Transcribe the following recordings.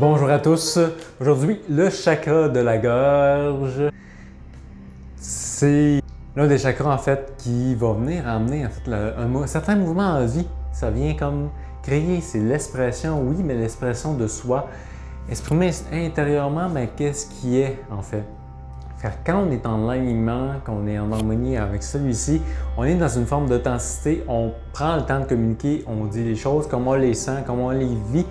Bonjour à tous. Aujourd'hui, le chakra de la gorge. C'est l'un des chakras en fait qui va venir amener en fait, un certain mouvement en vie. Ça vient comme créer, c'est l'expression, oui, mais l'expression de soi. Exprimer intérieurement, mais qu'est-ce qui est en fait? Quand on est en alignement, qu'on est en harmonie avec celui-ci, on est dans une forme d'authenticité, on prend le temps de communiquer, on dit les choses comme on les sent, comme on les vit.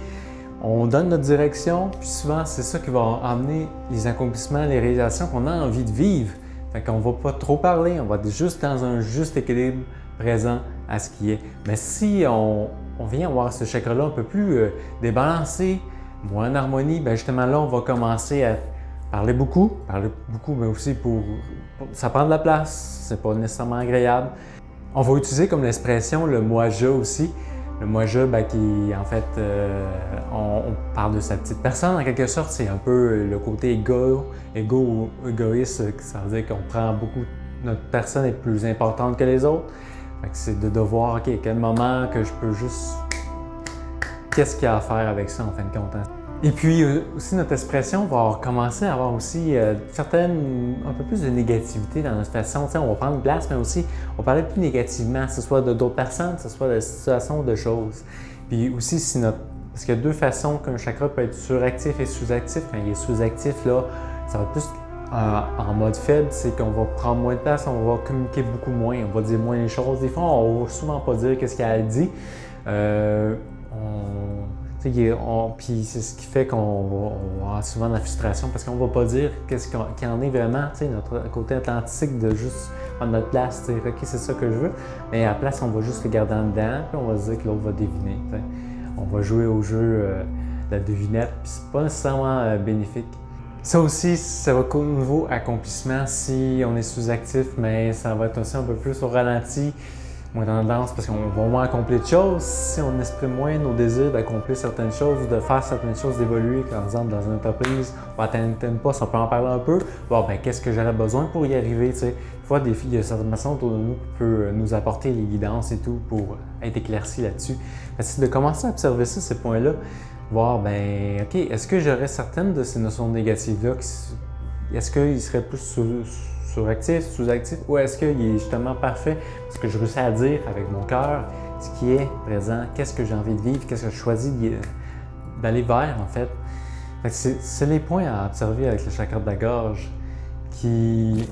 On donne notre direction, puis souvent, c'est ça qui va amener les accomplissements, les réalisations qu'on a envie de vivre. Fait qu'on ne va pas trop parler, on va être juste dans un juste équilibre présent à ce qui est. Mais si on vient avoir ce chakra-là un peu plus débalancé, moins en harmonie, bien justement là, on va commencer à parler beaucoup, mais aussi ça prend de la place, c'est pas nécessairement agréable. On va utiliser comme l'expression le moi-je aussi. Le moi-je, qui en fait, on parle de sa petite personne en quelque sorte, c'est un peu le côté égoïste, ça veut dire qu'on prend beaucoup, notre personne est plus importante que les autres. C'est de voir, OK, à quel moment que je peux juste, qu'est-ce qu'il y a à faire avec ça en fin de compte. Et puis aussi notre expression va commencer à avoir aussi un peu plus de négativité dans notre façon. On va prendre place, mais aussi on va parler plus négativement, que ce soit d'autres personnes, que ce soit de situations, de choses. Puis aussi, parce qu'il y a deux façons qu'un chakra peut être suractif et sous-actif. Quand il est sous-actif, là, ça va être plus en mode faible, c'est qu'on va prendre moins de place, on va communiquer beaucoup moins, on va dire moins les choses. Des fois, on ne va souvent pas dire qu'est-ce qu'elle dit. Puis c'est ce qui fait qu'on va avoir souvent de la frustration parce qu'on ne va pas dire qu'est-ce qu'il en est vraiment, notre côté authentique de juste prendre notre place, OK, c'est ça que je veux, mais à la place, on va juste le garder en dedans, puis on va se dire que l'autre va deviner. On va jouer au jeu de la devinette, puis c'est pas nécessairement bénéfique. Ça aussi, ça va au niveau accomplissement si on est sous-actif, mais ça va être aussi un peu plus au ralenti. Moins tendance parce qu'on va moins accomplir de choses. Si on exprime moins nos désirs d'accomplir certaines choses, de faire certaines choses, d'évoluer, par exemple dans une entreprise, on va atteindre un poste, on peut en parler un peu. Bon, qu'est-ce que j'aurais besoin pour y arriver? Des fois, il y a certaines personnes autour de nous qui peuvent nous apporter les guidances et tout pour être éclaircis là-dessus. C'est de commencer à observer ça, ces points-là, voir, OK, est-ce que j'aurais certaines de ces notions négatives-là? Est-ce qu'ils seraient plus suractif, sous-actif, ou est-ce qu'il est justement parfait? Ce que je réussis à dire avec mon cœur, ce qui est présent, qu'est-ce que j'ai envie de vivre, qu'est-ce que je choisis d'aller vers en fait. C'est les points à observer avec le chakra de la gorge qui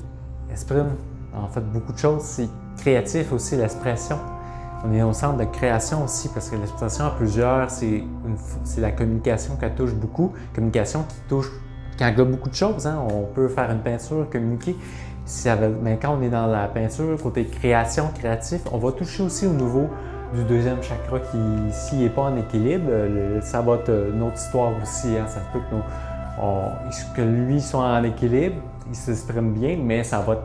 exprime en fait beaucoup de choses. C'est créatif aussi, l'expression. On est au centre de création aussi parce que l'expression à plusieurs, c'est la communication qui touche beaucoup, communication qui englobe beaucoup de choses. On peut faire une peinture, communiquer. Mais quand on est dans la peinture, côté création, créatif, on va toucher aussi au niveau du deuxième chakra qui, s'il n'est pas en équilibre, ça va être notre histoire aussi. Ça se peut que lui soit en équilibre, il s'exprime bien, mais ça va être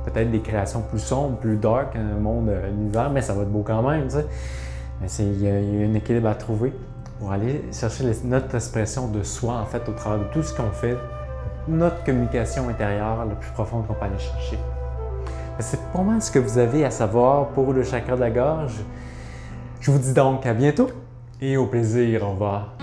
peut-être des créations plus sombres, plus dark, un monde, l'univers, mais ça va être beau quand même. Mais il y a un équilibre à trouver pour aller chercher notre expression de soi, en fait, au travers de tout ce qu'on fait, notre communication intérieure la plus profonde qu'on peut aller chercher. C'est pour moi ce que vous avez à savoir pour le chakra de la gorge. Je vous dis donc à bientôt et au plaisir, au revoir.